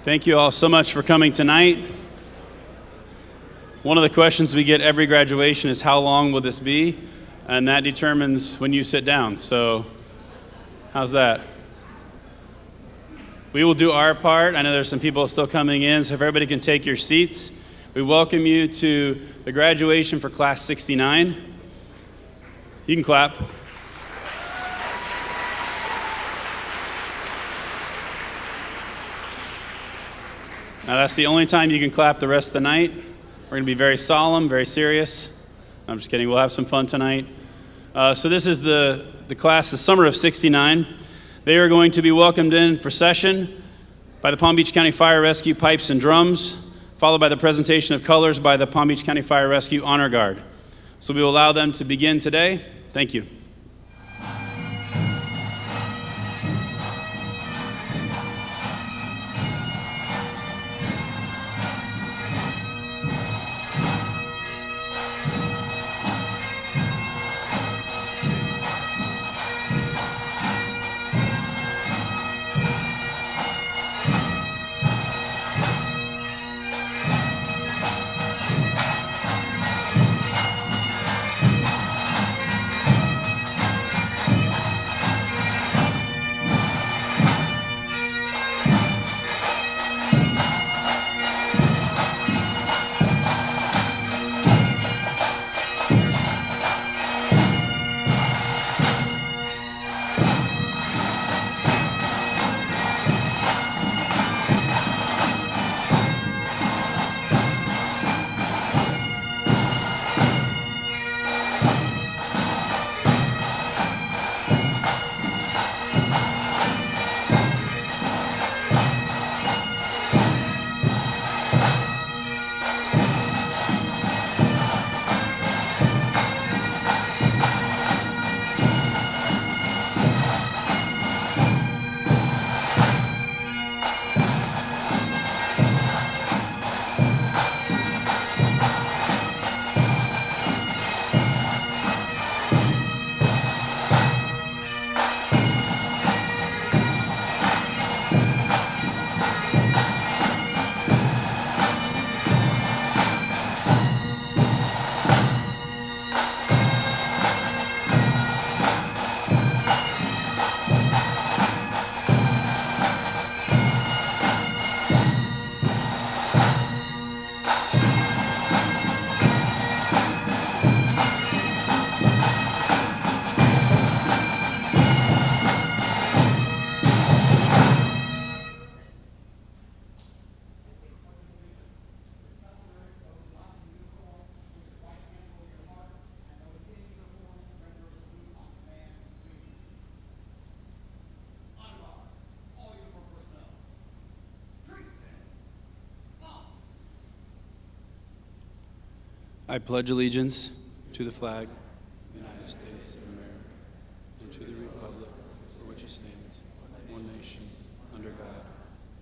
Thank you all so much for coming tonight. One of the questions we get every graduation is how long will this be? And that determines when you sit down. So how's that? We will do our part. I know there's some people still coming in, so if everybody can take your seats. We welcome you to the graduation for class 69. You can clap. Now that's the only time you can clap the rest of the night. We're going to be very solemn, very serious. I'm just kidding, we'll have some fun tonight. So this is the class, the summer of 69. They are going to be welcomed in procession by the Palm Beach County Fire Rescue Pipes and Drums, followed by the presentation of colors by the Palm Beach County Fire Rescue Honor Guard. So we will allow them to begin today. Thank you. I pledge allegiance to the flag of the United States of America and to the republic for which it stands, one nation, under God,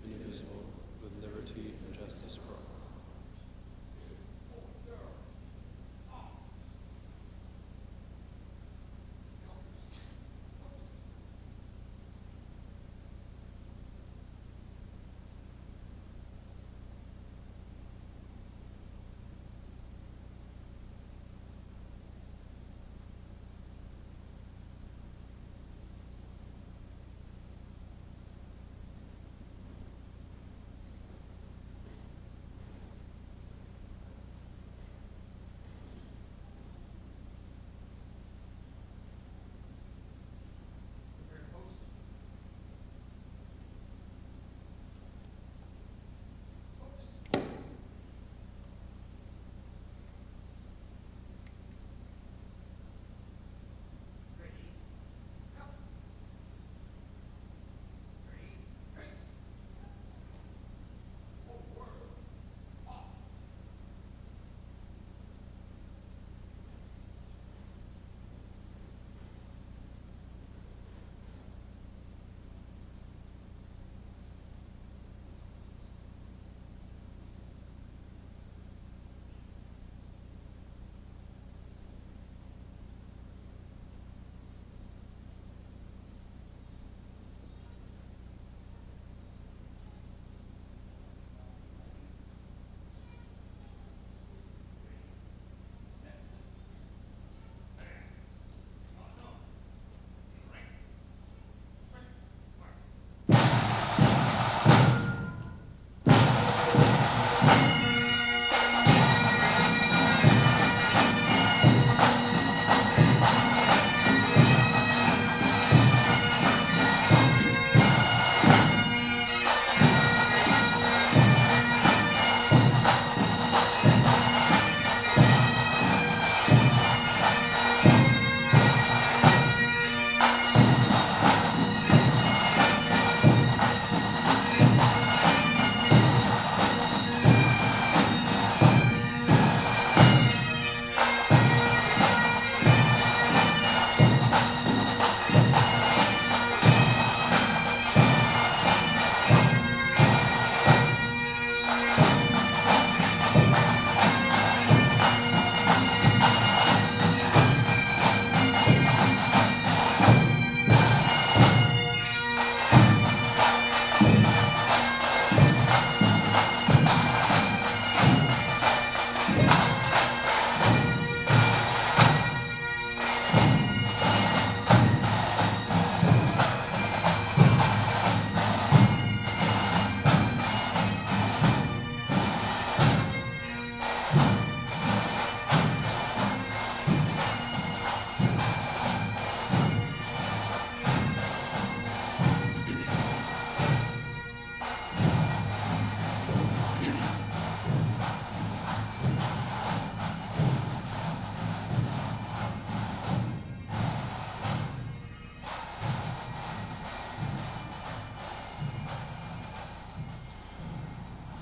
indivisible, with liberty and justice for all.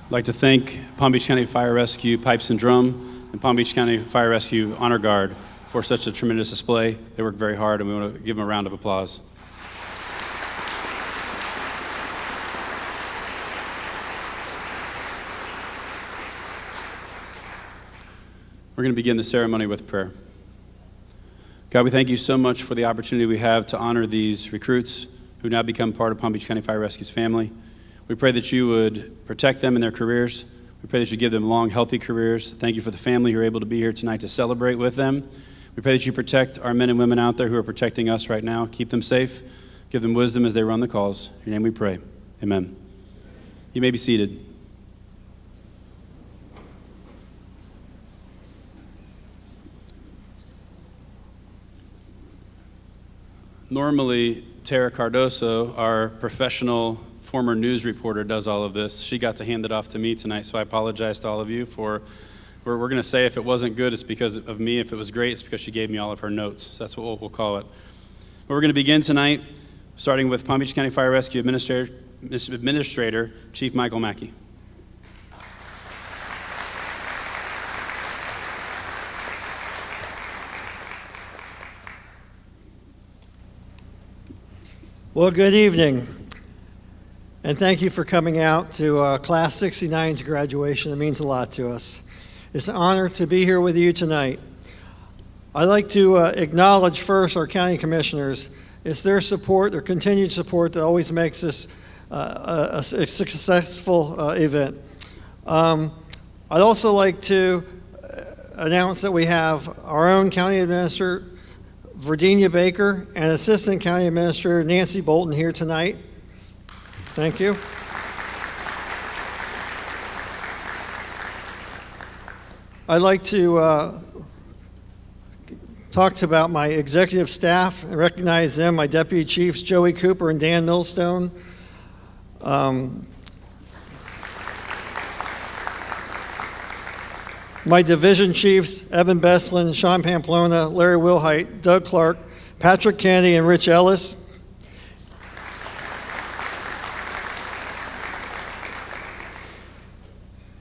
I'd like to thank Palm Beach County Fire Rescue Pipes and Drum and Palm Beach County Fire Rescue Honor Guard for such a tremendous display. They worked very hard, and we want to give them a round of applause. We're going to begin the ceremony with prayer. God, we thank you so much for the opportunity we have to honor these recruits who now become part of Palm Beach County Fire Rescue's family. We pray that you would protect them in their careers. We pray that you give them long, healthy careers. Thank you for the family who are able to be here tonight to celebrate with them. We pray that you protect our men and women out there who are protecting us right now. Keep them safe. Give them wisdom as they run the calls. In your name we pray. Amen. You may be seated. Normally, Tara Cardoso, our professional former news reporter, does all of this. She got to hand it off to me tonight, so I apologize to all of you for, we're going to say if it wasn't good, it's because of me. If it was great, it's because she gave me all of her notes. So that's what we'll call it. But we're going to begin tonight, starting with Palm Beach County Fire Rescue Administrator Chief Michael Mackey. Well, good evening, and thank you for coming out to Class 69's graduation. It means a lot to us. It's an honor to be here with you tonight. I'd like to acknowledge first our county commissioners. It's their support, their continued support, that always makes this a successful event. I'd also like to announce that we have our own county administrator, Virginia Baker, and Assistant County Administrator Nancy Bolton here tonight. Thank you. I'd like to talk about my executive staff and recognize them, my deputy chiefs, Joey Cooper and Dan Millstone. My division chiefs, Evan Beslin, Sean Pamplona, Larry Wilhite, Doug Clark, Patrick Kennedy, and Rich Ellis.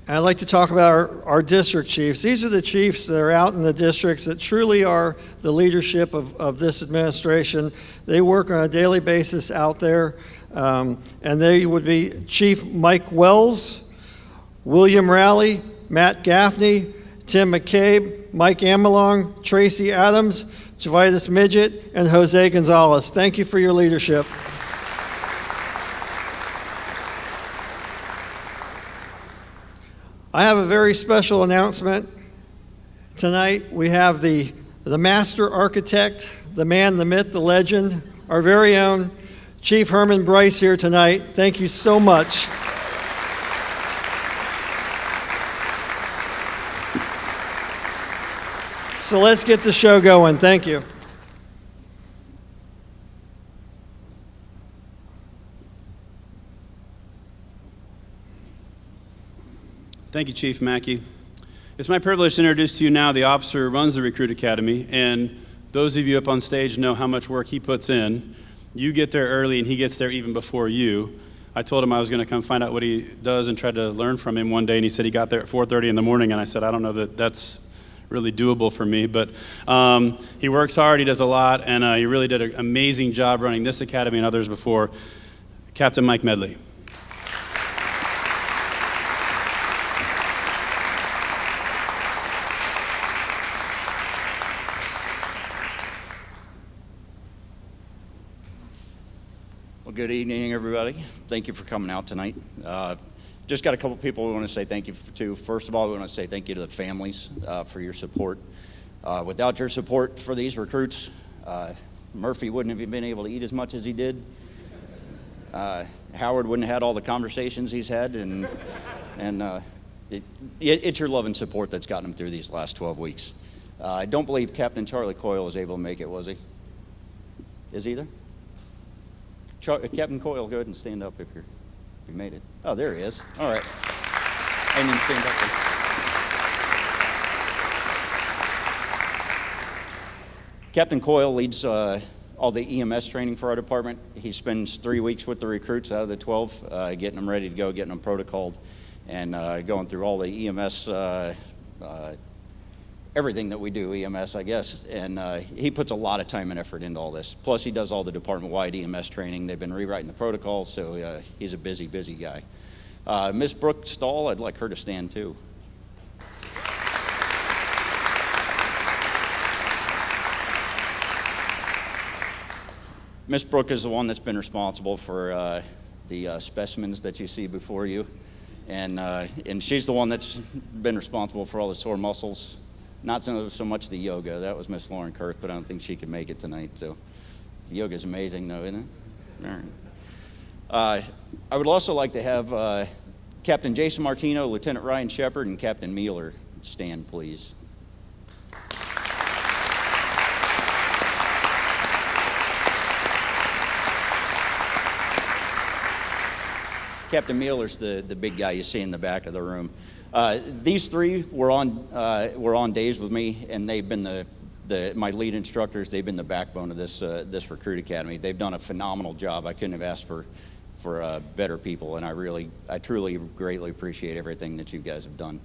And I'd like to talk about our district chiefs. These are the chiefs that are out in the districts that truly are the leadership of this administration. They work on a daily basis out there, and they would be Chief Mike Wells, William Rowley, Matt Gaffney, Tim McCabe, Mike Amelong, Tracy Adams, Javitas Midget, and Jose Gonzalez. Thank you for your leadership. I have a very special announcement tonight. We have the master architect, the man, the myth, the legend, our very own Chief Herman Bryce here tonight. Thank you so much. So let's get the show going. Thank you. Thank you, Chief Mackey. It's my privilege to introduce to you now the officer who runs the Recruit Academy, and those of you up on stage know how much work he puts in. You get there early, and he gets there even before you. I told him I was going to come find out what he does and try to learn from him one day, and he said he got there at 4:30 in the morning, and I said, I don't know that that's really doable for me, but he works hard, he does a lot, and he really did an amazing job running this academy and others before. Captain Mike Medley. Well, good evening, everybody. Thank you for coming out tonight. Just got a couple people we want to say thank you to. First of all, we want to say thank you to the families for your support. Without your support for these recruits, Murphy wouldn't have been able to eat as much as he did. Howard wouldn't have had all the conversations he's had, and it's your love and support that's gotten him through these last 12 weeks. I don't believe Captain Charlie Coyle was able to make it, was he? Is he there? Captain Coyle, go ahead and stand up if you made it. Oh, there he is. All right. I didn't even stand up there. Captain Coyle leads all the EMS training for our department. He spends 3 weeks with the recruits out of the 12, getting them ready to go, getting them protocoled. and going through all the EMS, everything that we do, EMS, I guess. And he puts a lot of time and effort into all this. Plus, he does all the department-wide EMS training. They've been rewriting the protocols, so he's a busy, busy guy. Miss Brooke Stahl, I'd like her to stand too. Miss Brooke is the one that's been responsible for the specimens that you see before you, and she's the one that's been responsible for all the sore muscles. Not so much the yoga. That was Miss Lauren Kurth, but I don't think she could make it tonight. So the yoga is amazing, though, isn't it? All right. I would also like to have Captain Jason Martino, Lieutenant Ryan Shepard, and Captain Mueller stand, please. Captain Mueller's the big guy you see in the back of the room. These three were on days with me, and they've been my lead instructors. They've been the backbone of this recruit academy. They've done a phenomenal job. I couldn't have asked for better people, and I truly greatly appreciate everything that you guys have done.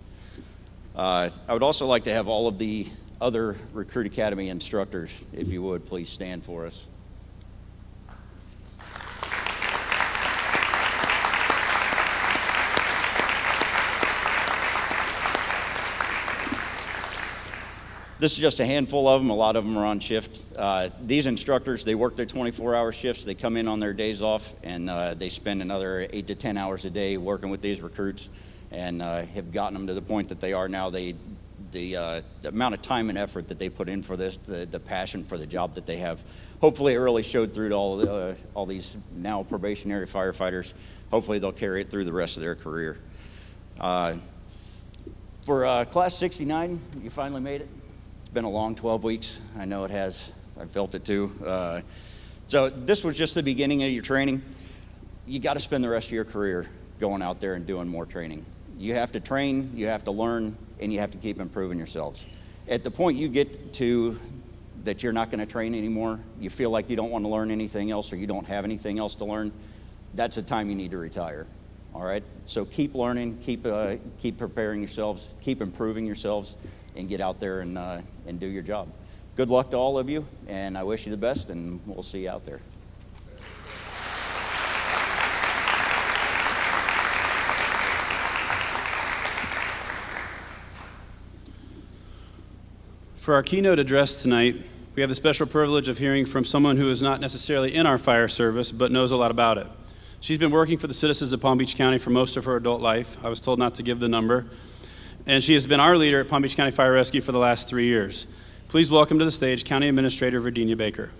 I would also like to have all of the other recruit academy instructors, if you would, please stand for us. This is just a handful of them. A lot of them are on shift. These instructors, they work their 24-hour shifts. They come in on their days off, and they spend another 8 to 10 hours a day working with these recruits, and have gotten them to the point that they are now. The amount of time and effort that they put in for this, the passion for the job that they have, hopefully it really showed through to all these now probationary firefighters. Hopefully they'll carry it through the rest of their career. For Class 69, you finally made it. It's been a long 12 weeks. I know it has. I felt it too. So this was just the beginning of your training. You got to spend the rest of your career going out there and doing more training. You have to train, you have to learn, and you have to keep improving yourselves. At the point you get to that you're not going to train anymore, you feel like you don't want to learn anything else or you don't have anything else to learn, that's the time you need to retire. All right? So keep learning, keep preparing yourselves, keep improving yourselves, and get out there and do your job. Good luck to all of you, and I wish you the best, and we'll see you out there. For our keynote address tonight, we have the special privilege of hearing from someone who is not necessarily in our fire service, but knows a lot about it. She's been working for the citizens of Palm Beach County for most of her adult life. I was told not to give the number. And she has been our leader at Palm Beach County Fire Rescue for the last 3 years. Please welcome to the stage County Administrator Virginia Baker.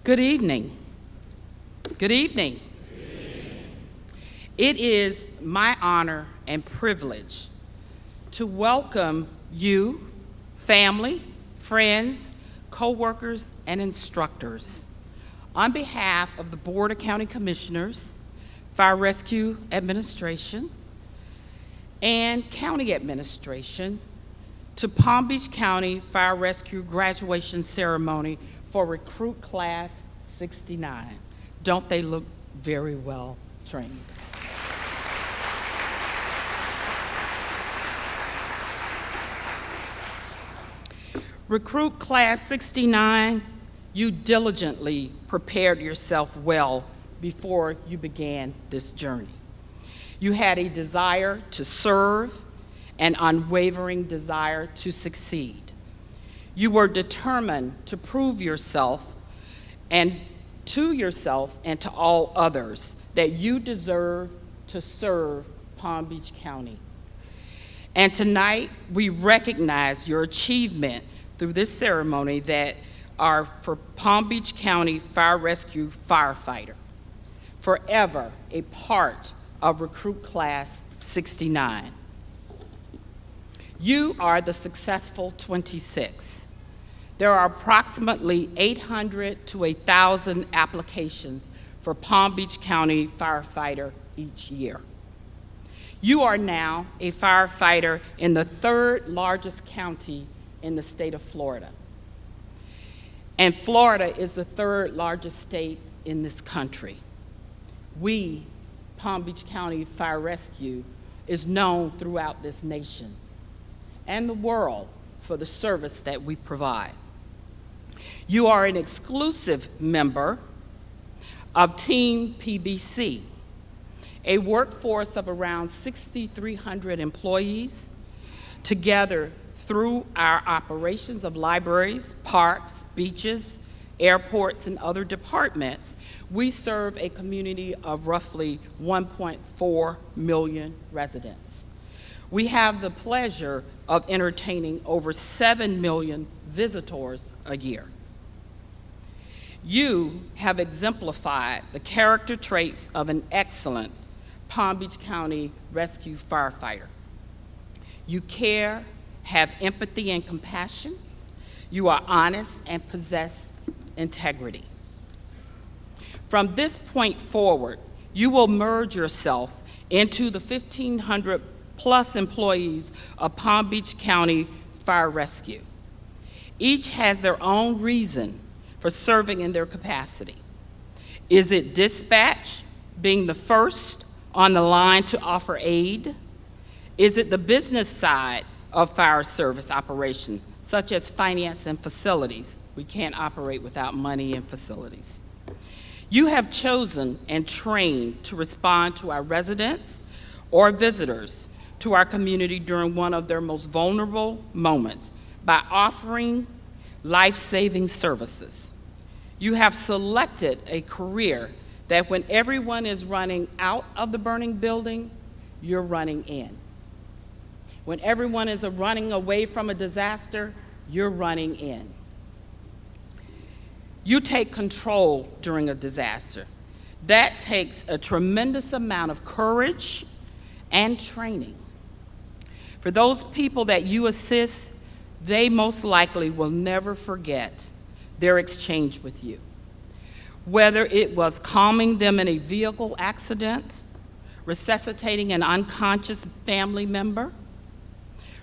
Good evening. Good evening. It is my honor and privilege to welcome you, family, friends, co-workers, and instructors on behalf of the Board of County Commissioners, Fire Rescue Administration, and County Administration to Palm Beach County Fire Rescue Graduation Ceremony for Recruit Class 69. Don't they look very well trained? Recruit Class 69, you diligently prepared yourself well before you began this journey. You had a desire to serve, an unwavering desire to succeed. You were determined to prove yourself and to all others that you deserve to serve Palm Beach County. And tonight, we recognize your achievement through this ceremony that are for Palm Beach County Fire Rescue firefighter, forever a part of Recruit Class 69. You are the successful 26. There are approximately 800 to 1,000 applications for Palm Beach County firefighter each year. You are now a firefighter in the third largest county in the state of Florida. And Florida is the third largest state in this country. We, Palm Beach County Fire Rescue, is known throughout this nation and the world for the service that we provide. You are an exclusive member of Team PBC, a workforce of around 6,300 employees. Together through our operations of libraries, parks, beaches, airports, and other departments, we serve a community of roughly 1.4 million residents. We have the pleasure of entertaining over 7 million visitors a year. You have exemplified the character traits of an excellent Palm Beach County Rescue firefighter. You care, have empathy and compassion. You are honest and possess integrity. From this point forward, you will merge yourself into the 1,500 plus employees of Palm Beach County Fire Rescue. Each has their own reason for serving in their capacity. Is it dispatch, being the first on the line to offer aid? Is it the business side of fire service operations, such as finance and facilities? We can't operate without money and facilities. You have chosen and trained to respond to our residents or visitors to our community during one of their most vulnerable moments by offering life-saving services. You have selected a career that when everyone is running out of the burning building, you're running in. When everyone is running away from a disaster, you're running in. You take control during a disaster. That takes a tremendous amount of courage and training. For those people that you assist, they most likely will never forget their exchange with you. Whether it was calming them in a vehicle accident, resuscitating an unconscious family member,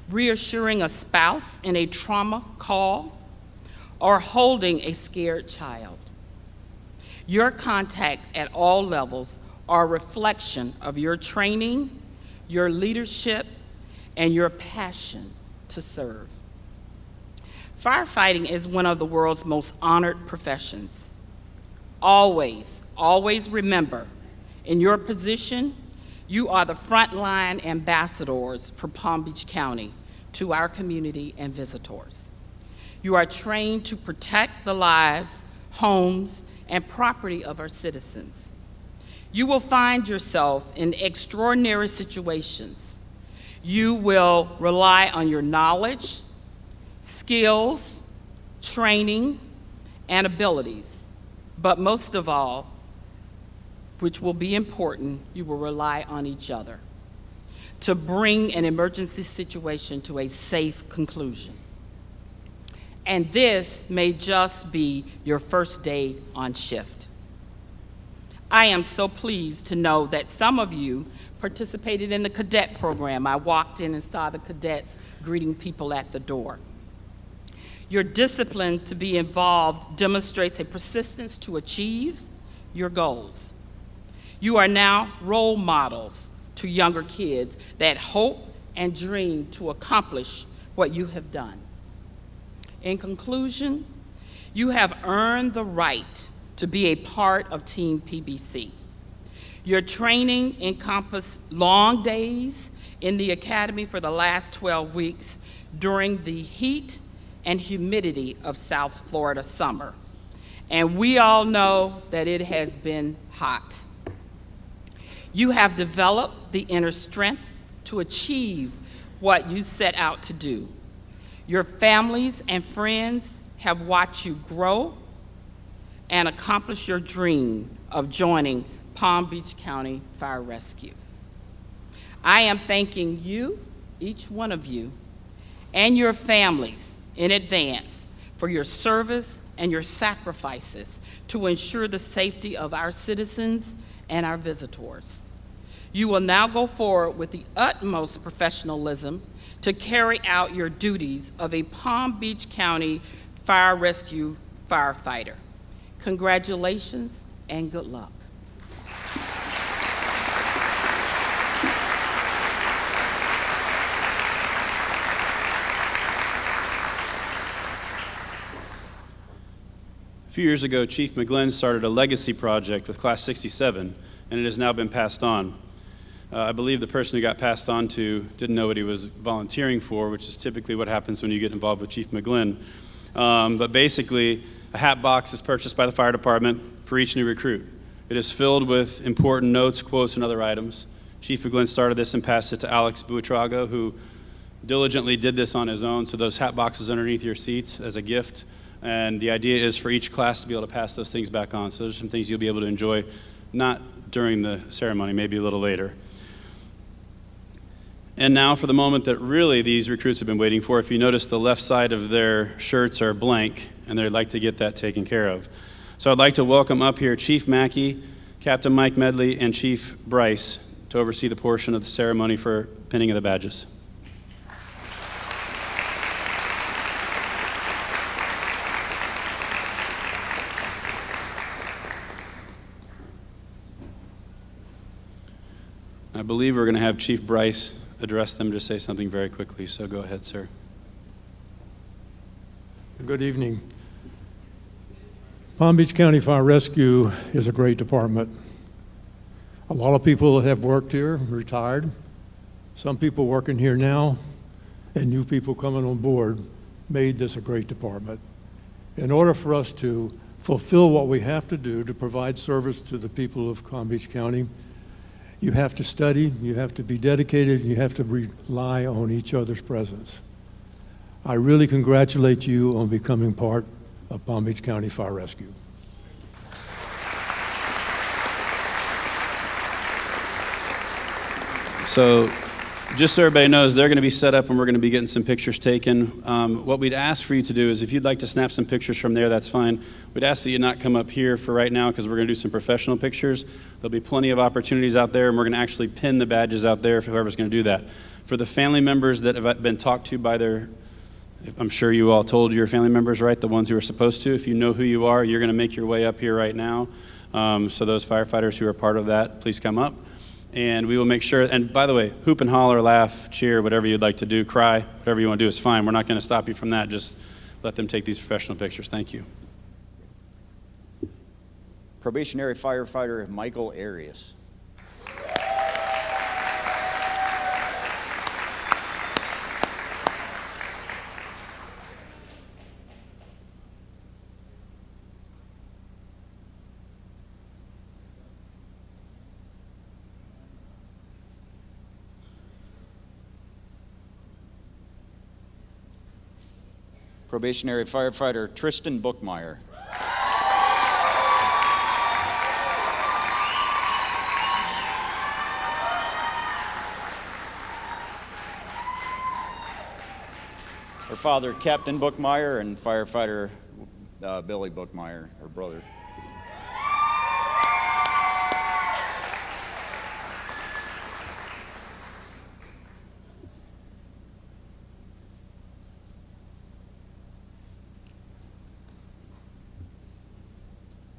reassuring a spouse in a trauma call, or holding a scared child. Your contact at all levels are a reflection of your training, your leadership, and your passion to serve. Firefighting is one of the world's most honored professions. Always, always remember, in your position, you are the frontline ambassadors for Palm Beach County to our community and visitors. You are trained to protect the lives, homes, and property of our citizens. You will find yourself in extraordinary situations. You will rely on your knowledge, skills, training, and abilities. But most of all, which will be important, you will rely on each other to bring an emergency situation to a safe conclusion. And this may just be your first day on shift. I am so pleased to know that some of you participated in the cadet program. I walked in and saw the cadets greeting people at the door. Your discipline to be involved demonstrates a persistence to achieve your goals. You are now role models to younger kids that hope and dream to accomplish what you have done. In conclusion, you have earned the right to be a part of Team PBC. Your training encompassed long days in the academy for the last 12 weeks during the heat and humidity of South Florida summer. And we all know that it has been hot. You have developed the inner strength to achieve what you set out to do. Your families and friends have watched you grow and accomplish your dream of joining Palm Beach County Fire Rescue. I am thanking you, each one of you, and your families in advance for your service and your sacrifices to ensure the safety of our citizens and our visitors. You will now go forward with the utmost professionalism to carry out your duties of a Palm Beach County Fire Rescue firefighter. Congratulations and good luck. A few years ago, Chief McGlynn started a legacy project with Class 67, and it has now been passed on. I believe the person who got passed on to didn't know what he was volunteering for, which is typically what happens when you get involved with Chief McGlynn. But basically, a hat box is purchased by the fire department for each new recruit. It is filled with important notes, quotes, and other items. Chief McGlynn started this and passed it to Alex Buitrago, who diligently did this on his own. So those hat boxes underneath your seats as a gift. And the idea is for each class to be able to pass those things back on. So those are some things you'll be able to enjoy, not during the ceremony, maybe a little later. And now for the moment that really these recruits have been waiting for. If you notice, the left side of their shirts are blank, and they'd like to get that taken care of. So I'd like to welcome up here Chief Mackey, Captain Mike Medley, and Chief Bryce to oversee the portion of the ceremony for pinning of the badges. I believe we're going to have Chief Bryce address them to say something very quickly, so go ahead, sir. Good evening. Palm Beach County Fire Rescue is a great department. A lot of people have worked here, retired. Some people working here now, and new people coming on board made this a great department. In order for us to fulfill what we have to do to provide service to the people of Palm Beach County, you have to study, you have to be dedicated, you have to rely on each other's presence. I really congratulate you on becoming part of Palm Beach County Fire Rescue. So just so everybody knows, they're going to be set up and we're going to be getting some pictures taken. What we'd ask for you to do is if you'd like to snap some pictures from there, that's fine. We'd ask that you not come up here for right now because we're going to do some professional pictures. There'll be plenty of opportunities out there, and we're going to actually pin the badges out there for whoever's going to do that. For the family members that have been talked to by their, I'm sure you all told your family members, right, the ones who are supposed to. If you know who you are, you're going to make your way up here right now. So those firefighters who are part of that, please come up. And we will make sure, and by the way, hoop and holler, laugh, cheer, whatever you'd like to do, cry, whatever you want to do is fine. We're not going to stop you from that. Just let them take these professional pictures. Thank you. Probationary firefighter Michael Arias. Probationary firefighter Tristan Bookmeyer. Her father, Captain Bookmeyer, and firefighter Billy Bookmeyer, her brother.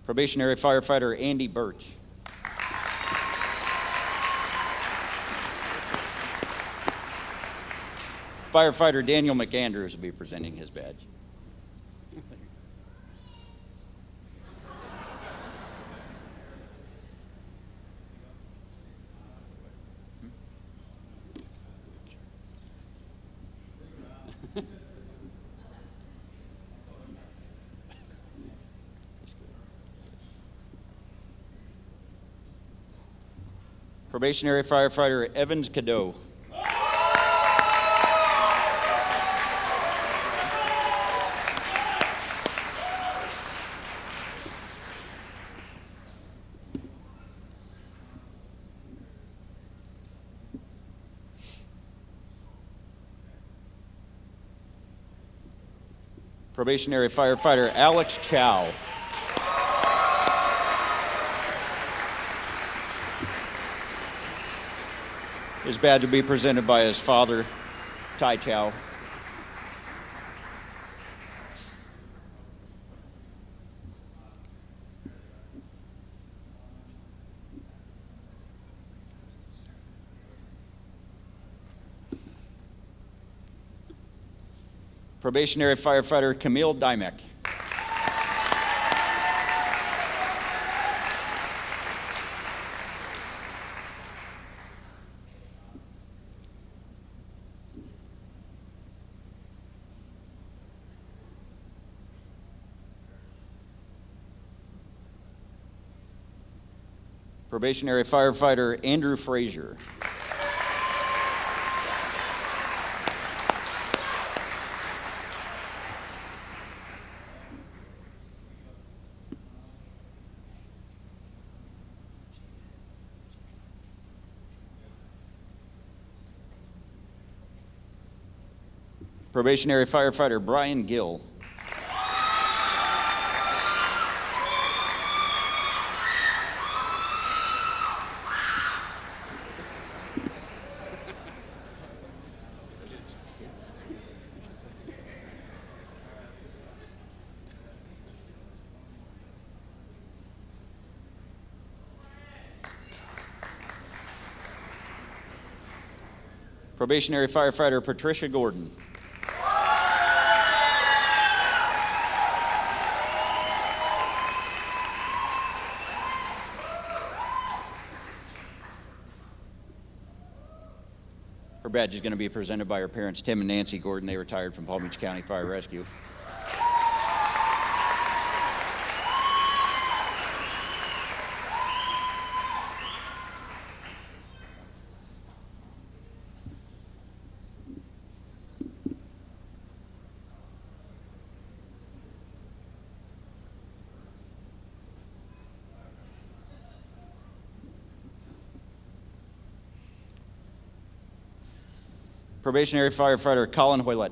Probationary firefighter Andy Birch. Firefighter Daniel McAndrews will be presenting his badge. Probationary firefighter Evans Cadeau. Probationary firefighter Alex Chow. His badge will be presented by his father, Tai Chow. Probationary firefighter Camille Dymek. Probationary firefighter Andrew Frazier. Probationary firefighter Brian Gill. Probationary firefighter Patricia Gordon. Her badge is going to be presented by her parents, Tim and Nancy Gordon. They retired from Palm Beach County Fire Rescue. Probationary firefighter Colin Hoylett.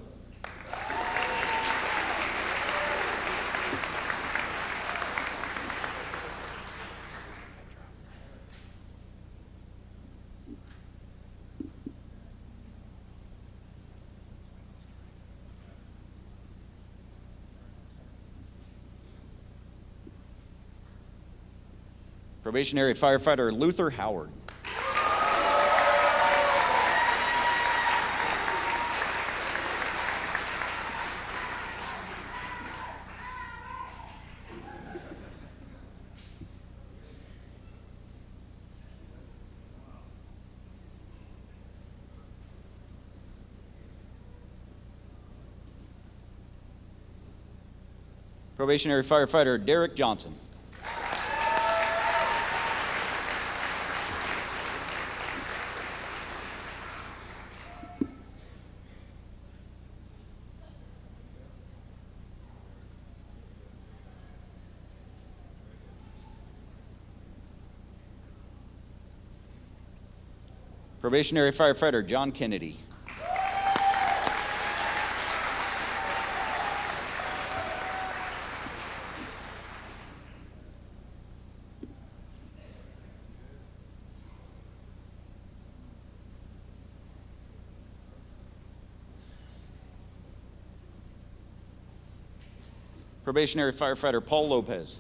Probationary firefighter Luther Howard. Probationary firefighter Derek Johnson. Probationary firefighter John Kennedy. Probationary firefighter Paul Lopez.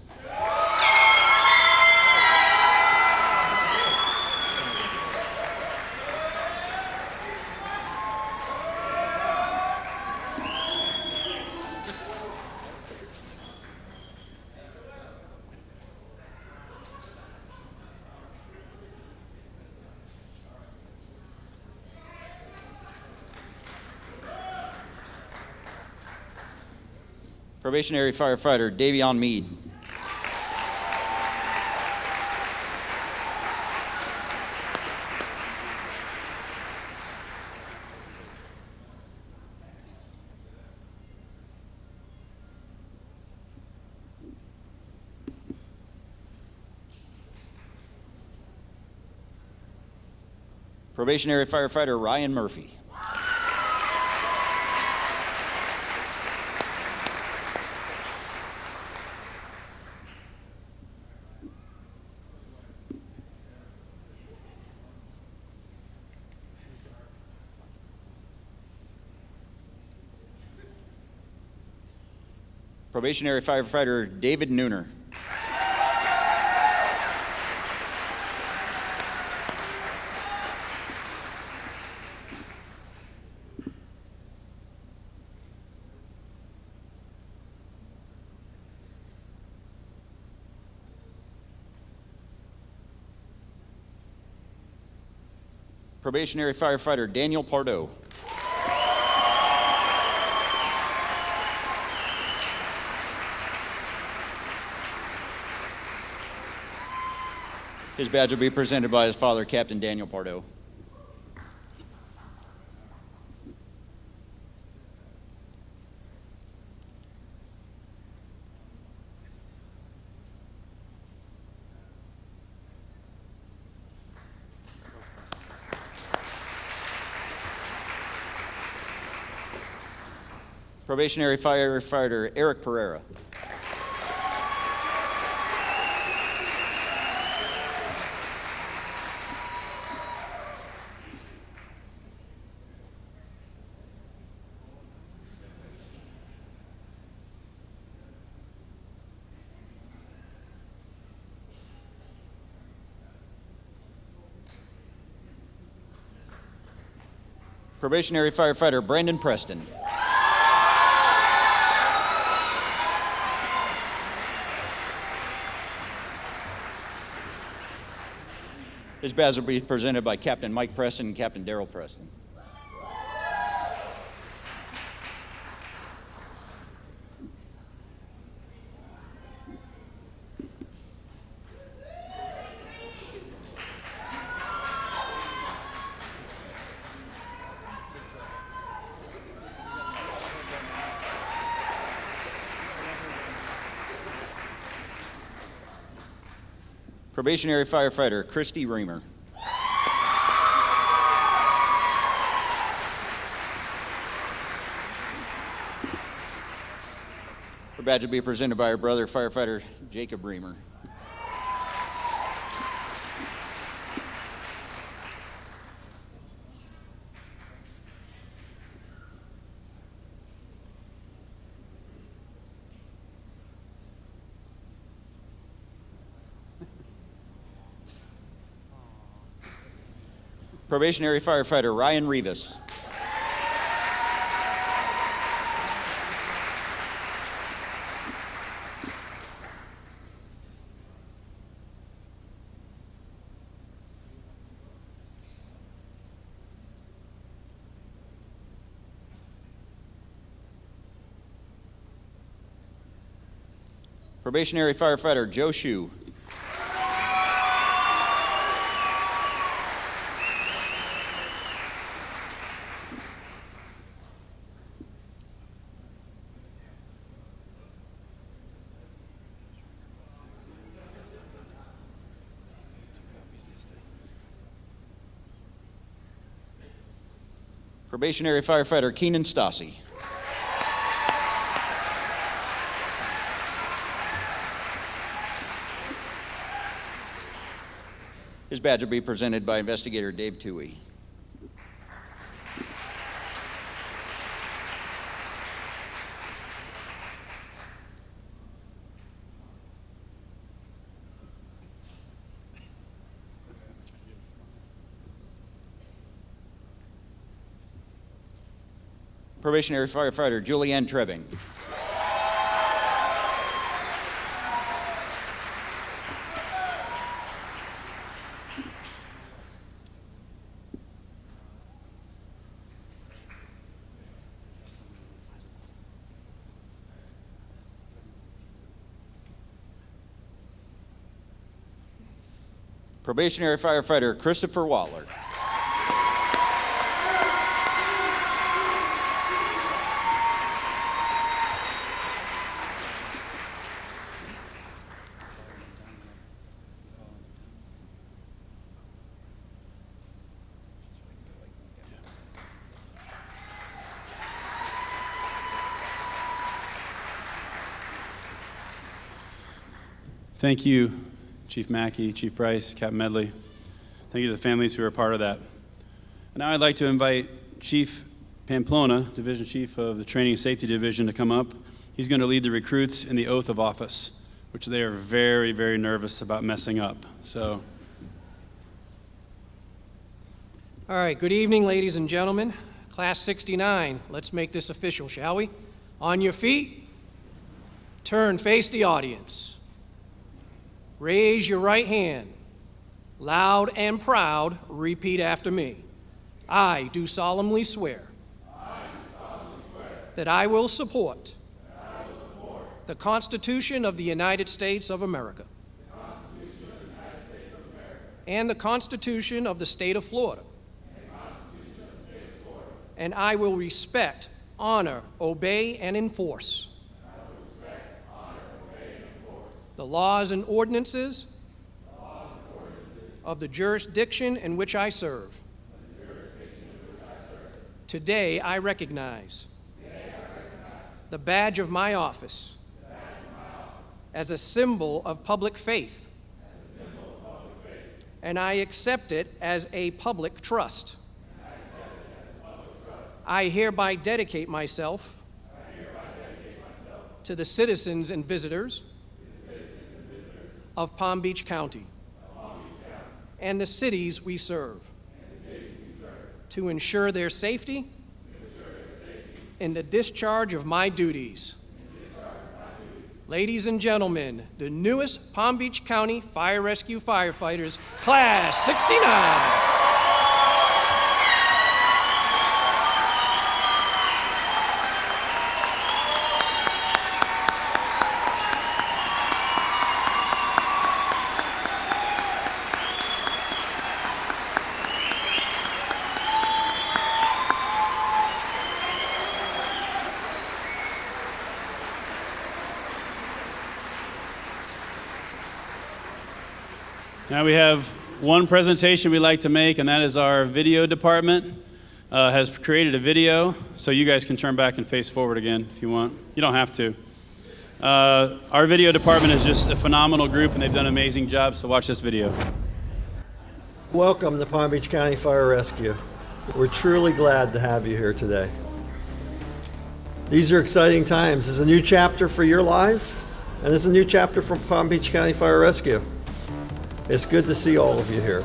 Probationary firefighter Davion Mead. Probationary firefighter Ryan Murphy. Probationary firefighter David Nooner. Probationary firefighter Daniel Pardo. His badge will be presented by his father, Captain Daniel Pardo. Probationary firefighter Eric Pereira. Probationary firefighter Brandon Preston. His badge will be presented by Captain Mike Preston and Captain Daryl Preston. Probationary firefighter Christy Reamer. Her badge will be presented by her brother, firefighter Jacob Reamer. Probationary firefighter Ryan Rivas. Probationary firefighter Joe Shue. Probationary firefighter Keenan Stassi. His badge will be presented by investigator Dave Toohey. Probationary firefighter Julianne Trebbing. Probationary firefighter Christopher Waller. Thank you, Chief Mackey, Chief Price, Captain Medley. Thank you to the families who are a part of that. And now I'd like to invite Chief Pamplona, Division Chief of the Training and Safety Division, to come up. He's going to lead the recruits in the oath of office, which they are very, very nervous about messing up. So. All right, good evening, ladies and gentlemen. Class 69, let's make this official, shall we? On your feet, turn, face the audience. Raise your right hand. Loud and proud, repeat after me. I do solemnly swear that I will support the Constitution of the United States of America and the Constitution of the State of Florida, and I will respect, honor, obey, and enforce the laws and ordinances of the jurisdiction in which I serve. Today, I recognize the badge of my office as a symbol of public faith, and I accept it as a public trust. I hereby dedicate myself to the citizens and visitors of Palm Beach County and the cities we serve, to ensure their safety in the discharge of my duties. Ladies and gentlemen, the newest Palm Beach County Fire Rescue Firefighters, Class 69. Now we have one presentation we'd like to make, and that is our video department has created a video, so you guys can turn back and face forward again if you want. You don't have to. Our video department is just a phenomenal group, and they've done an amazing job, so watch this video. Welcome to Palm Beach County Fire Rescue. We're truly glad to have you here today. These are exciting times. This is a new chapter for your life, and this is a new chapter for Palm Beach County Fire Rescue. It's good to see all of you here.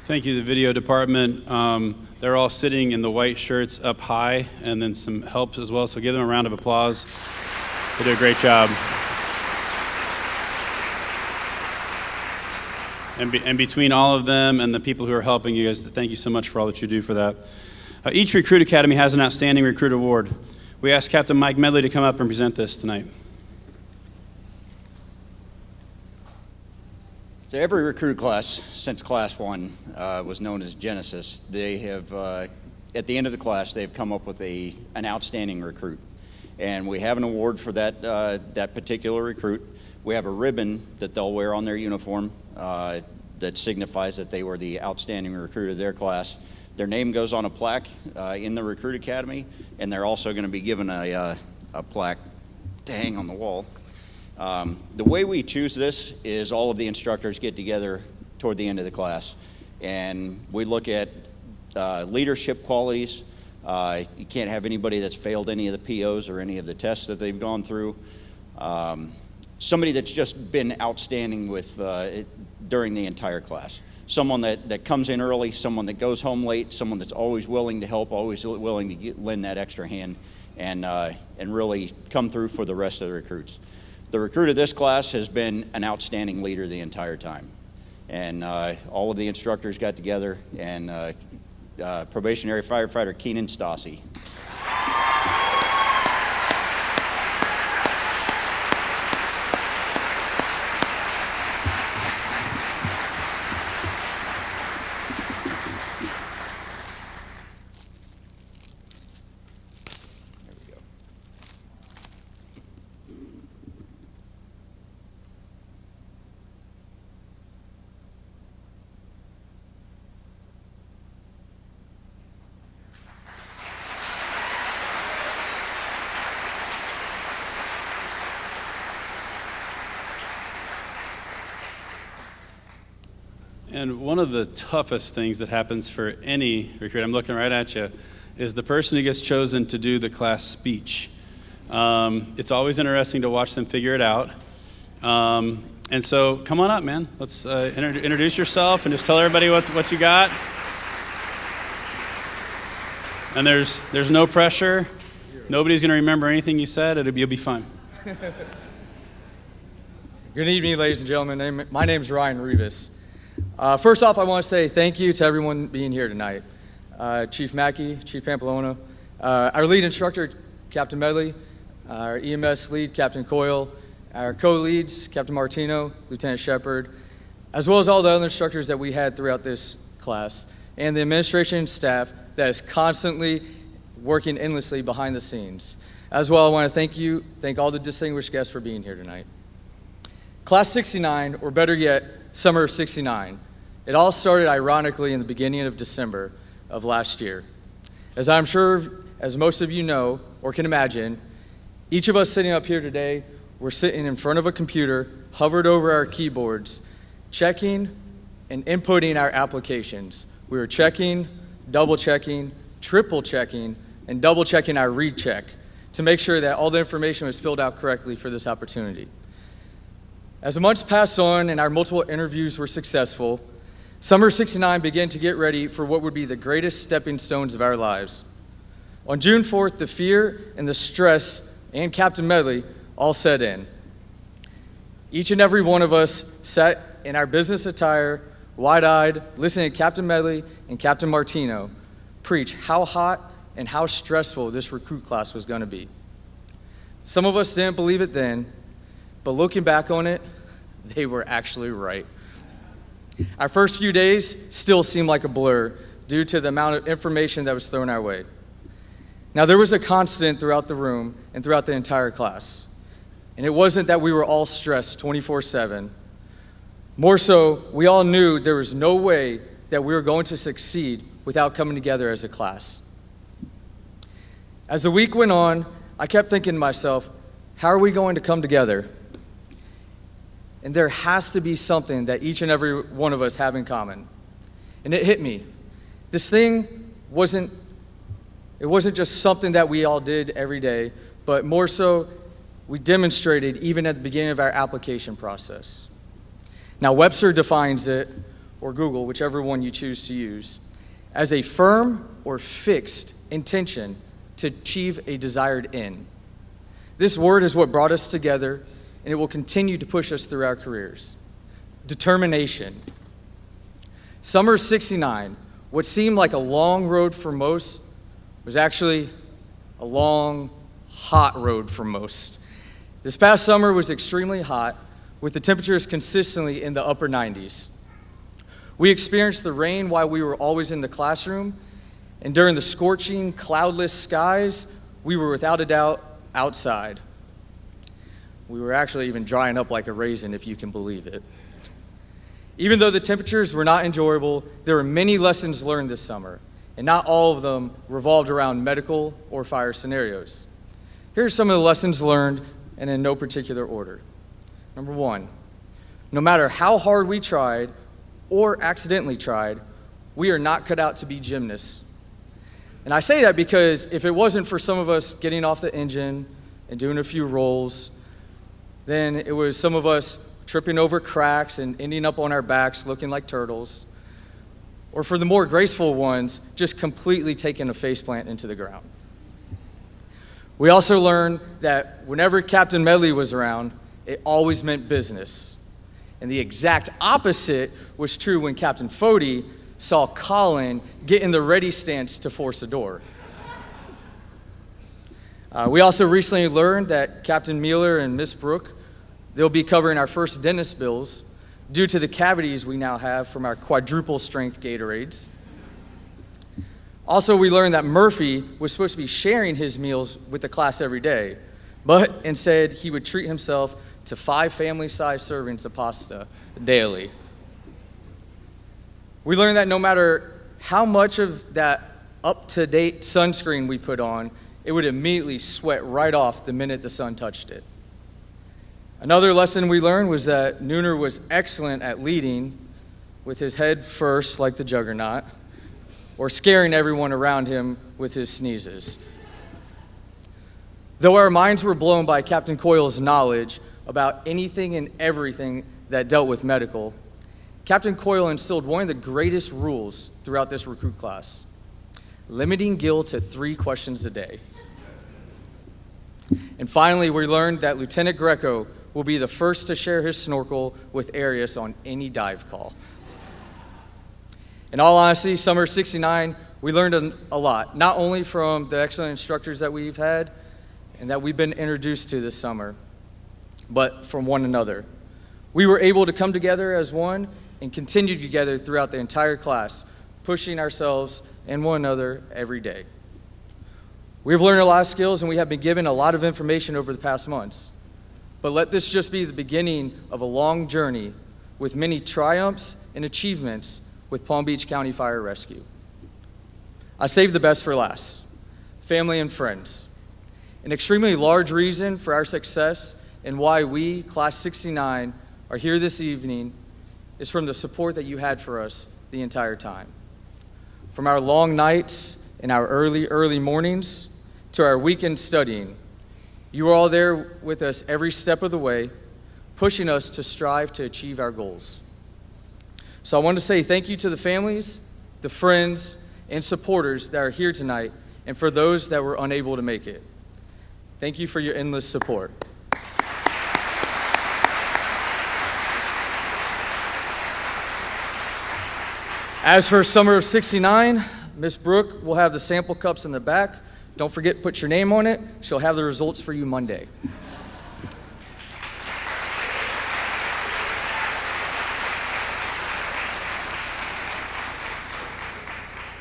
Thank you, the video department. They're all sitting in the white shirts up high, and then some help as well, so give them a round of applause. They did a great job. And between all of them and the people who are helping you guys, thank you so much for all that you do for that. Each Recruit Academy has an Outstanding Recruit Award. We asked Captain Mike Medley to come up and present this tonight. So every recruit class since Class 1 was known as Genesis, they have, at the end of the class, they've come up with an outstanding recruit. And we have an award for that particular recruit. We have a ribbon that they'll wear on their uniform that signifies that they were the outstanding recruit of their class. Their name goes on a plaque in the Recruit Academy, and they're also going to be given a plaque to hang on the wall. The way we choose this is all of the instructors get together toward the end of the class, and we look at leadership qualities. You can't have anybody that's failed any of the POs or any of the tests that they've gone through. Somebody that's just been outstanding during the entire class. Someone that comes in early, someone that goes home late, someone that's always willing to help, always willing to lend that extra hand, and really come through for the rest of the recruits. The recruit of this class has been an outstanding leader the entire time. And all of the instructors got together, and probationary firefighter Keenan Stassi. And one of the toughest things that happens for any recruit, I'm looking right at you, is the person who gets chosen to do the class speech. It's always interesting to watch them figure it out. And so come on up, man. Let's introduce yourself and just tell everybody what you got. And there's no pressure. Nobody's going to remember anything you said. You'll be fine. Good evening, ladies and gentlemen. My name is Ryan Rivas. First off, I want to say thank you to everyone being here tonight. Chief Mackey, Chief Pamplona, our lead instructor, Captain Medley, our EMS lead, Captain Coyle, our co-leads, Captain Martino, Lieutenant Shepard, as well as all the other instructors that we had throughout this class, and the administration and staff that is constantly working endlessly behind the scenes. As well, I want to thank all the distinguished guests for being here tonight. Class 69, or better yet, Summer of 69. It all started ironically in the beginning of December of last year. As I'm sure, as most of you know or can imagine, each of us sitting up here today, we're sitting in front of a computer, hovered over our keyboards, checking and inputting our applications. We were checking, double checking, triple checking, and double checking our recheck to make sure that all the information was filled out correctly for this opportunity. As the months passed on and our multiple interviews were successful, Summer 69 began to get ready for what would be the greatest stepping stones of our lives. On June 4th, the fear and the stress and Captain Medley all set in. Each and every one of us sat in our business attire, wide-eyed, listening to Captain Medley and Captain Martino preach how hot and how stressful this recruit class was going to be. Some of us didn't believe it then, but looking back on it, they were actually right. Our first few days still seemed like a blur due to the amount of information that was thrown our way. Now, there was a constant throughout the room and throughout the entire class, and it wasn't that we were all stressed 24/7. More so, we all knew there was no way that we were going to succeed without coming together as a class. As the week went on, I kept thinking to myself, how are we going to come together? And there has to be something that each and every one of us have in common. And it hit me. This thing wasn't just something that we all did every day, but more so, we demonstrated even at the beginning of our application process. Now, Webster defines it, or Google, whichever one you choose to use, as a firm or fixed intention to achieve a desired end. This word is what brought us together, and it will continue to push us through our careers. Determination. Summer of '69, what seemed like a long road for most, was actually a long, hot road for most. This past summer was extremely hot, with the temperatures consistently in the upper 90s. We experienced the rain while we were always in the classroom, and during the scorching, cloudless skies, we were without a doubt outside. We were actually even drying up like a raisin, if you can believe it. Even though the temperatures were not enjoyable, there were many lessons learned this summer, and not all of them revolved around medical or fire scenarios. Here are some of the lessons learned, and in no particular order. Number one, no matter how hard we tried or accidentally tried, we are not cut out to be gymnasts. And I say that because if it wasn't for some of us getting off the engine and doing a few rolls, then it was some of us tripping over cracks and ending up on our backs looking like turtles, or for the more graceful ones, just completely taking a faceplant into the ground. We also learned that whenever Captain Medley was around, it always meant business. And the exact opposite was true when Captain Fody saw Colin get in the ready stance to force a door. We also recently learned that Captain Mueller and Miss Brooke, they'll be covering our first dentist bills due to the cavities we now have from our quadruple strength Gatorades. Also, we learned that Murphy was supposed to be sharing his meals with the class every day, but instead he would treat himself to 5 family-sized servings of pasta daily. We learned that no matter how much of that up-to-date sunscreen we put on, it would immediately sweat right off the minute the sun touched it. Another lesson we learned was that Nooner was excellent at leading with his head first like the juggernaut, or scaring everyone around him with his sneezes. Though our minds were blown by Captain Coyle's knowledge about anything and everything that dealt with medical, Captain Coyle instilled one of the greatest rules throughout this recruit class: limiting Gil to 3 questions a day. And finally, we learned that Lieutenant Greco will be the first to share his snorkel with Arius on any dive call. In all honesty, summer '69, we learned a lot, not only from the excellent instructors that we've had and that we've been introduced to this summer, but from one another. We were able to come together as one and continue together throughout the entire class, pushing ourselves and one another every day. We've learned a lot of skills and we have been given a lot of information over the past months. But let this just be the beginning of a long journey with many triumphs and achievements with Palm Beach County Fire Rescue. I saved the best for last: family and friends. An extremely large reason for our success and why we, Class 69, are here this evening is from the support that you had for us the entire time. From our long nights and our early mornings to our weekend studying, you were all there with us every step of the way, pushing us to strive to achieve our goals. So I want to say thank you to the families, the friends, and supporters that are here tonight, and for those that were unable to make it. Thank you for your endless support. As for summer of '69, Miss Brooke will have the sample cups in the back. Don't forget to put your name on it. She'll have the results for you Monday.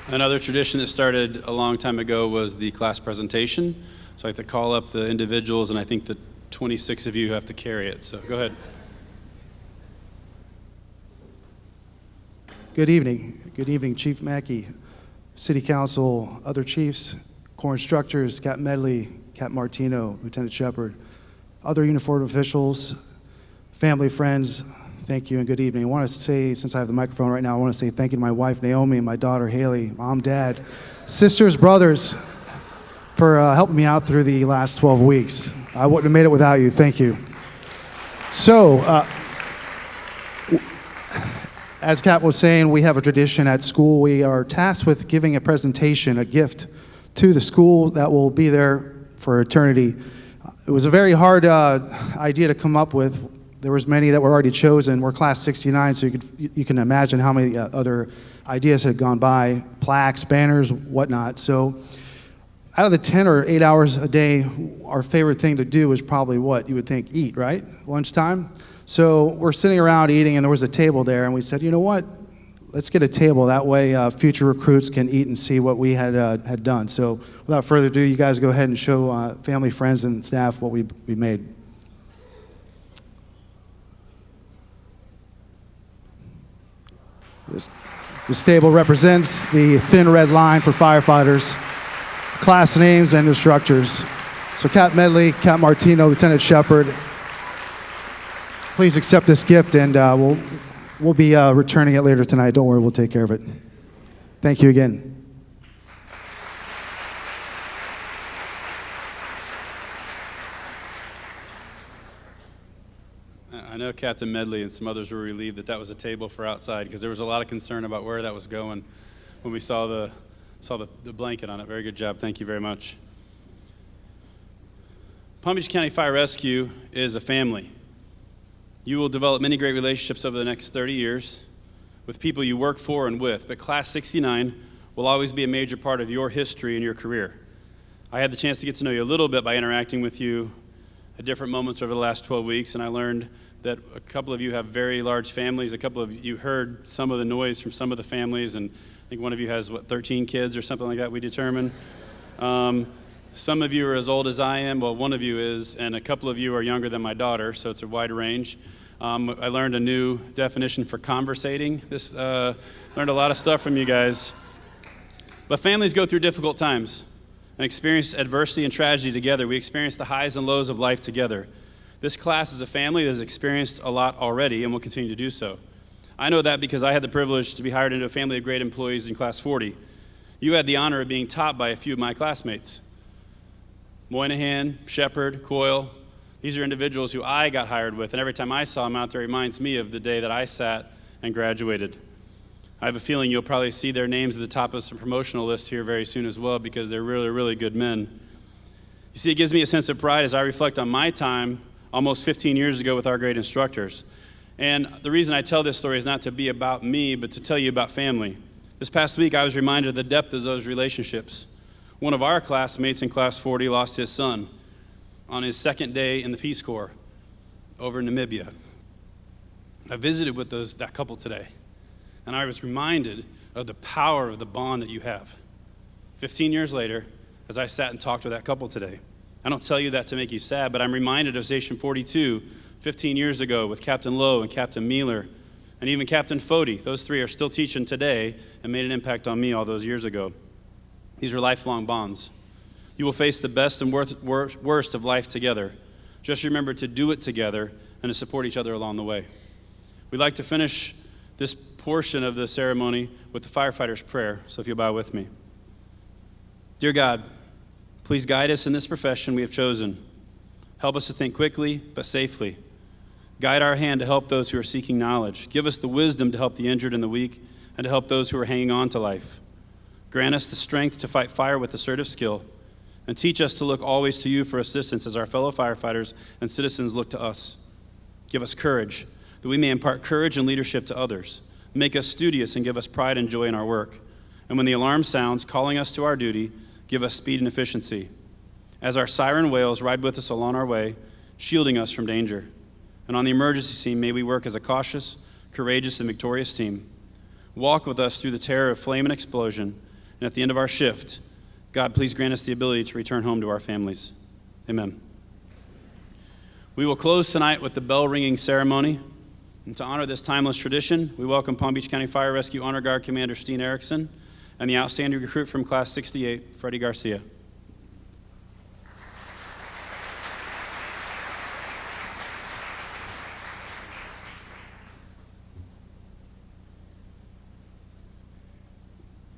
Another tradition that started a long time ago was the class presentation. So I have to call up the individuals, and I think the 26 of you have to carry it. So go ahead. Good evening. Good evening, Chief Mackey, City Council, other chiefs, Corps instructors, Captain Medley, Captain Martino, Lieutenant Shepard, other uniformed officials, family, friends, thank you and good evening. I want to say, since I have the microphone right now, I want to say thank you to my wife, Naomi, and my daughter, Haley, mom, dad, sisters, brothers, for helping me out through the last 12 weeks. I wouldn't have made it without you. Thank you. So, as Kat was saying, we have a tradition at school. We are tasked with giving a presentation, a gift to the school that will be there for eternity. It was a very hard idea to come up with. There was many that were already chosen. We're class 69, so you can imagine how many other ideas had gone by, plaques, banners, whatnot. So out of the 10 or 8 hours a day, our favorite thing to do is probably what you would think, eat, right? Lunchtime. So we're sitting around eating, and there was a table there, and we said, you know what? Let's get a table. That way future recruits can eat and see what we had done. So without further ado, you guys go ahead and show family, friends, and staff what we made. This table represents the thin red line for firefighters, class names, and instructors. So Cap Medley, Cap Martino, Lieutenant Shepard, please accept this gift, and we'll be returning it later tonight. Don't worry, we'll take care of it. Thank you again. I know Captain Medley and some others were relieved that that was a table for outside, because there was a lot of concern about where that was going when we saw the blanket on it. Very good job. Thank you very much. Palm Beach County Fire Rescue is a family. You will develop many great relationships over the next 30 years with people you work for and with, but Class 69 will always be a major part of your history and your career. I had the chance to get to know you a little bit by interacting with you at different moments over the last 12 weeks, and I learned that a couple of you have very large families. A couple of you heard some of the noise from some of the families, and I think one of you has, 13 kids or something like that, we determined. Some of you are as old as I am. Well, one of you is, and a couple of you are younger than my daughter, so it's a wide range. I learned a new definition for conversating. Learned a lot of stuff from you guys. But families go through difficult times and experience adversity and tragedy together. We experience the highs and lows of life together. This class is a family that has experienced a lot already and will continue to do so. I know that because I had the privilege to be hired into a family of great employees in Class 40. You had the honor of being taught by a few of my classmates. Moynihan, Shepard, Coyle. These are individuals who I got hired with, and every time I saw them out there, it reminds me of the day that I sat and graduated. I have a feeling you'll probably see their names at the top of some promotional list here very soon as well, because they're really, really good men. You see, it gives me a sense of pride as I reflect on my time almost 15 years ago with our great instructors. And the reason I tell this story is not to be about me, but to tell you about family. This past week, I was reminded of the depth of those relationships. One of our classmates in Class 40 lost his son on his second day in the Peace Corps over in Namibia. I visited with that couple today, and I was reminded of the power of the bond that you have. 15 years later, as I sat and talked with that couple today, I don't tell you that to make you sad, but I'm reminded of Station 42, 15 years ago with Captain Lowe and Captain Mealer, and even Captain Fody. Those three are still teaching today and made an impact on me all those years ago. These are lifelong bonds. You will face the best and worst of life together. Just remember to do it together and to support each other along the way. We'd like to finish this portion of the ceremony with the firefighters' prayer, so if you'll bow with me. Dear God, please guide us in this profession we have chosen. Help us to think quickly but safely. Guide our hand to help those who are seeking knowledge. Give us the wisdom to help the injured and the weak, and to help those who are hanging on to life. Grant us the strength to fight fire with assertive skill, and teach us to look always to you for assistance as our fellow firefighters and citizens look to us. Give us courage, that we may impart courage and leadership to others. Make us studious and give us pride and joy in our work. And when the alarm sounds, calling us to our duty, give us speed and efficiency. As our siren wails, ride with us along our way, shielding us from danger. And on the emergency scene, may we work as a cautious, courageous, and victorious team. Walk with us through the terror of flame and explosion, and at the end of our shift, God, please grant us the ability to return home to our families. Amen. We will close tonight with the bell ringing ceremony. And to honor this timeless tradition, we welcome Palm Beach County Fire Rescue Honor Guard Commander Steen Erickson and the outstanding recruit from Class 68, Freddie Garcia.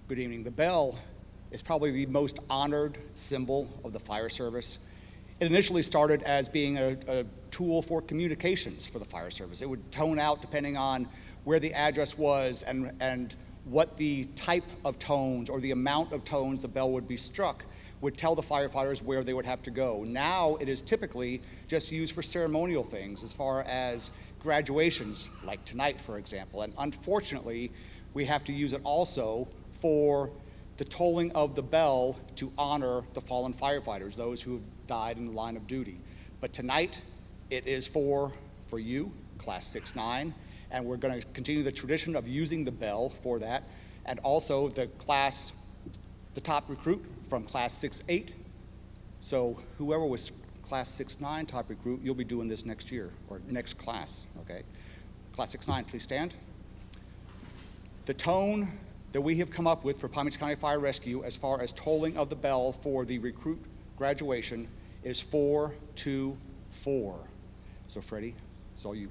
Good evening. The bell is probably the most honored symbol of the fire service. It initially started as being a tool for communications for the fire service. It would tone out depending on where the address was and what the type of tones or the amount of tones the bell would be struck would tell the firefighters where they would have to go. Now it is typically just used for ceremonial things as far as graduations, like tonight, for example. And unfortunately, we have to use it also for the tolling of the bell to honor the fallen firefighters, those who have died in the line of duty. But tonight, it is for you, Class 6-9, and we're going to continue the tradition of using the bell for that, and also the top recruit from Class 6-8. So whoever was Class 6-9 top recruit, you'll be doing this next year, or next class, okay? Class 6-9, please stand. The tone that we have come up with for Palm Beach County Fire Rescue as far as tolling of the bell for the recruit graduation is 4-2-4. So Freddie, it's all you.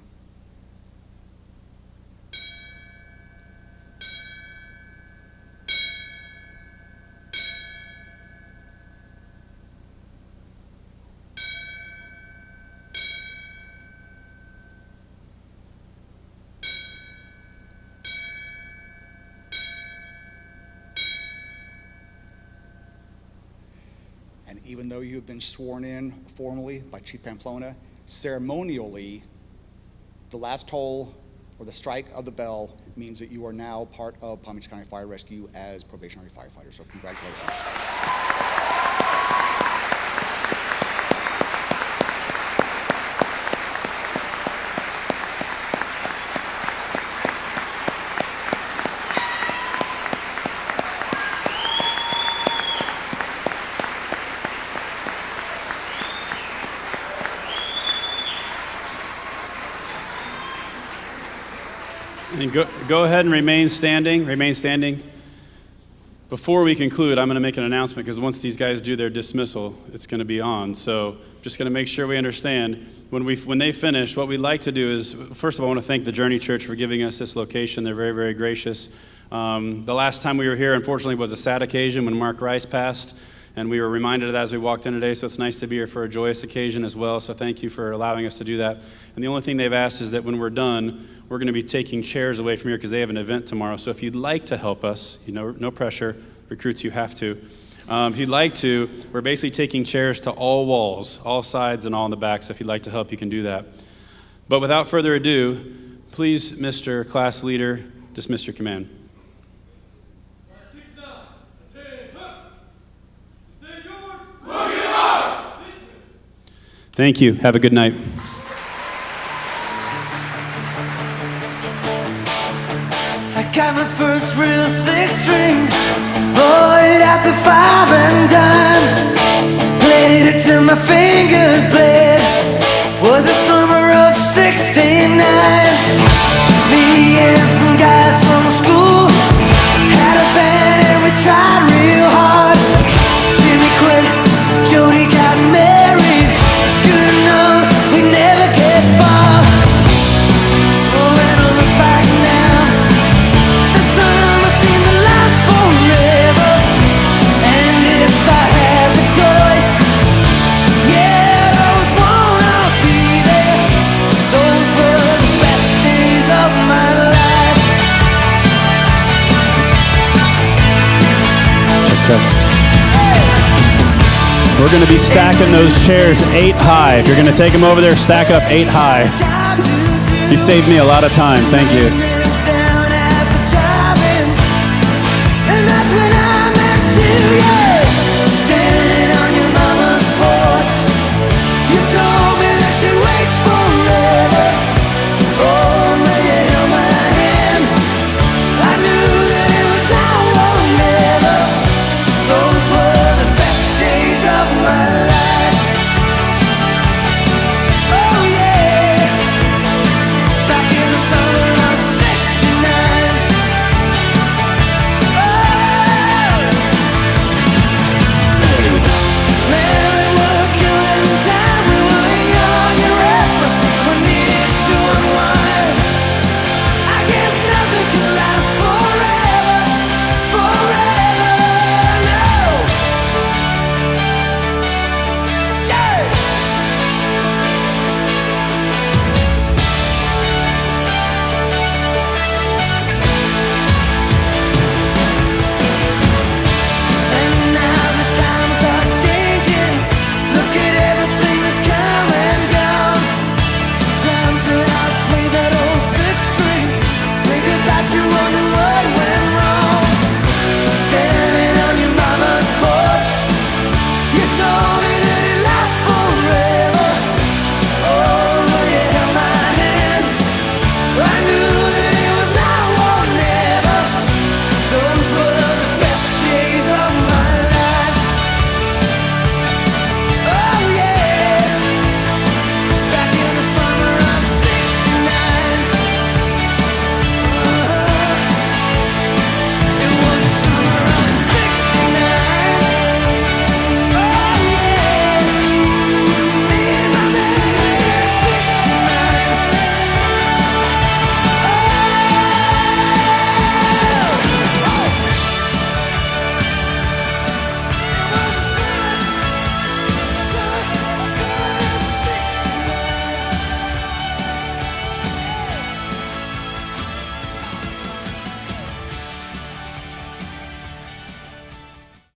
And even though you have been sworn in formally by Chief Pamplona, ceremonially, the last toll or the strike of the bell means that you are now part of Palm Beach County Fire Rescue as probationary firefighters. So congratulations. And go ahead and remain standing, remain standing. Before we conclude, I'm going to make an announcement because once these guys do their dismissal, it's going to be on. So I'm just going to make sure we understand when they finish, what we'd like to do is, first of all, I want to thank the Journey Church for giving us this location. They're very, very gracious. The last time we were here, unfortunately, was a sad occasion when Mark Rice passed, and we were reminded of that as we walked in today, so it's nice to be here for a joyous occasion as well, so thank you for allowing us to do that. And the only thing they've asked is that when we're done, we're going to be taking chairs away from here because they have an event tomorrow, so if you'd like to help us, no pressure, recruits, you have to. If you'd like to, we're basically taking chairs to all walls, all sides and all in the back, so if you'd like to help, you can do that. But without further ado, please, Mr. Class Leader, dismiss your command. Thank you. Have a good night. I got my first real 6-string, bought it at the 5 and dime, played it till my fingers bled. Was the summer of '69. Me and some guys from school had a band and we tried real hard. Jimmy quit, Jody got married. Should've known we'd never get far. Oh, when I look back now, the summer seemed to last forever. And if I had the choice, yeah, I always wanna be there. Those were the best days of my life. We're going to be stacking those chairs 8 high. If you're going to take them over there, stack up 8 high. You saved me a lot of time. Thank you. And that's when I met you, yeah.